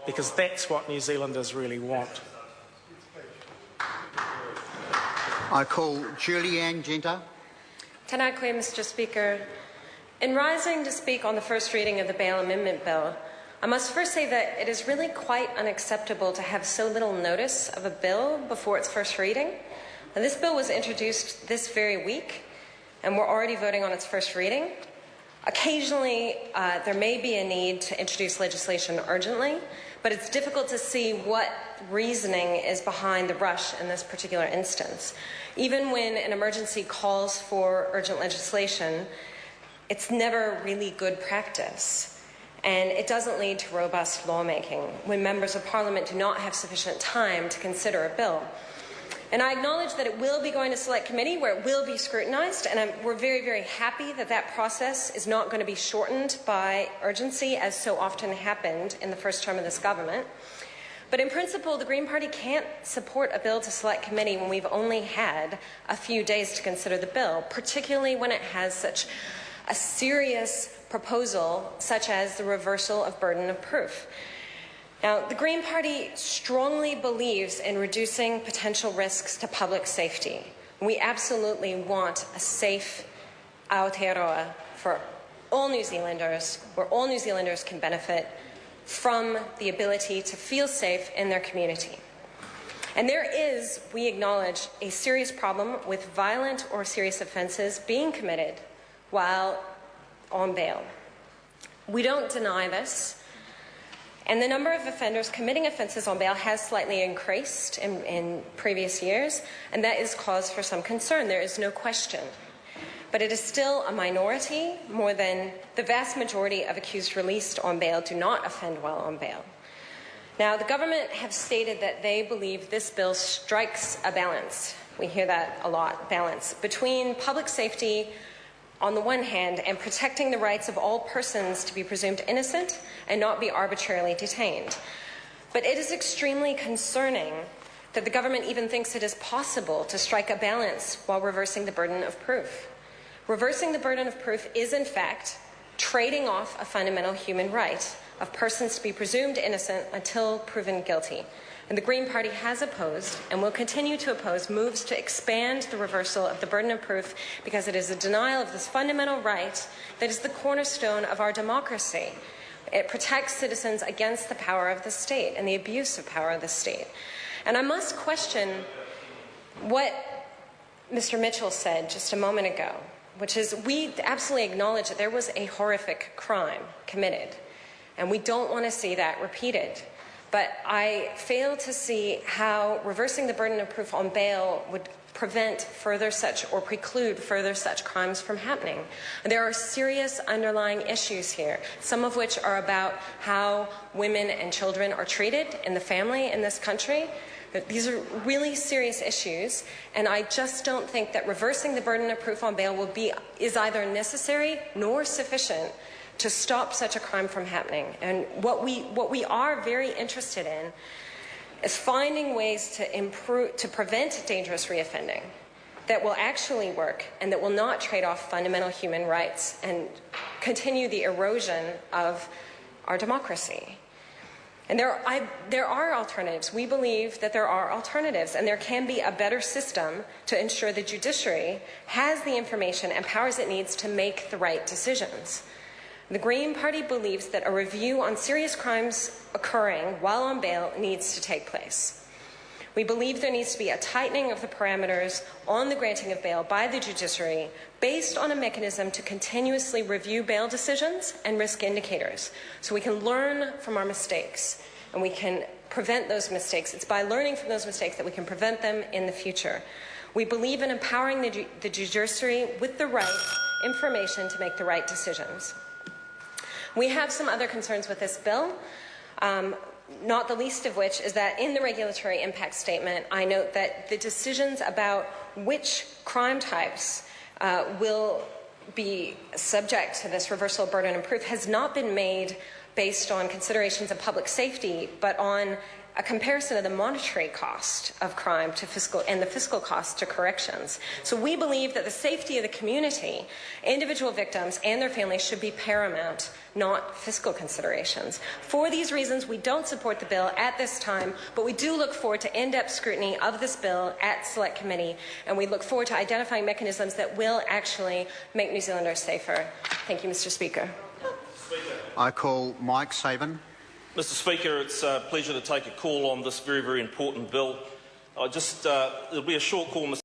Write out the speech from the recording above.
because that's what New Zealanders really want. I call Julianne Genter. Tēnā koe, Mr. Speaker. In rising to speak on the first reading of the Bail Amendment Bill, I must first say that it is really quite unacceptable to have so little notice of a bill before its first reading. Now, this bill was introduced this very week, and we're already voting on its first reading. Occasionally, there may be a need to introduce legislation urgently, but it's difficult to see what reasoning is behind the rush in this particular instance. Even when an emergency calls for urgent legislation, it's never really good practice, and it doesn't lead to robust lawmaking when members of Parliament do not have sufficient time to consider a bill. And I acknowledge that it will be going to Select Committee where it will be scrutinised, and we're very, very happy that that process is not going to be shortened by urgency, as so often happened in the first term of this government. But in principle, the Green Party can't support a bill to Select Committee when we've only had a few days to consider the bill, particularly when it has such a serious proposal such as the reversal of burden of proof. Now, the Green Party strongly believes in reducing potential risks to public safety. We absolutely want a safe Aotearoa for all New Zealanders, where all New Zealanders can benefit from the ability to feel safe in their community. And there is, we acknowledge, a serious problem with violent or serious offences being committed while on bail. We don't deny this. And the number of offenders committing offences on bail has slightly increased in previous years, and that is cause for some concern. There is no question. But it is still a minority. More than the vast majority of accused released on bail do not offend while on bail. Now, the government have stated that they believe this bill strikes a balance. We hear that a lot, balance, between public safety on the one hand, and protecting the rights of all persons to be presumed innocent and not be arbitrarily detained. But it is extremely concerning that the government even thinks it is possible to strike a balance while reversing the burden of proof. Reversing the burden of proof is, in fact, trading off a fundamental human right of persons to be presumed innocent until proven guilty. And the Green Party has opposed and will continue to oppose moves to expand the reversal of the burden of proof because it is a denial of this fundamental right that is the cornerstone of our democracy. It protects citizens against the power of the state and the abuse of power of the state. And I must question what Mr. Mitchell said just a moment ago, which is we absolutely acknowledge that there was a horrific crime committed, and we don't want to see that repeated. But I fail to see how reversing the burden of proof on bail would prevent further such or preclude further such crimes from happening. There are serious underlying issues here, some of which are about how women and children are treated in the family in this country. These are really serious issues, and I just don't think that reversing the burden of proof on bail is either necessary nor sufficient to stop such a crime from happening. And what we are very interested in is finding ways to prevent dangerous reoffending that will actually work and that will not trade off fundamental human rights and continue the erosion of our democracy. And there are alternatives. We believe that there are alternatives, and there can be a better system to ensure the judiciary has the information and powers it needs to make the right decisions. The Green Party believes that a review on serious crimes occurring while on bail needs to take place. We believe there needs to be a tightening of the parameters on the granting of bail by the judiciary based on a mechanism to continuously review bail decisions and risk indicators so we can learn from our mistakes and we can prevent those mistakes. It's by learning from those mistakes that we can prevent them in the future. We believe in empowering the judiciary with the right information to make the right decisions. We have some other concerns with this bill, not the least of which is that in the regulatory impact statement, I note that the decisions about which crime types will be subject to this reversal of burden of proof has not been made based on considerations of public safety, but on a comparison of the monetary cost of crime to the fiscal cost to corrections. So we believe that the safety of the community, individual victims and their families should be paramount, not fiscal considerations. For these reasons, we don't support the bill at this time, but we do look forward to in-depth scrutiny of this bill at Select Committee, and we look forward to identifying mechanisms that will actually make New Zealanders safer. Thank you, Mr. Speaker. I call Mike Sabin. Mr. Speaker, it's a pleasure to take a call on this very, very important bill. It'll be a short call, Mr.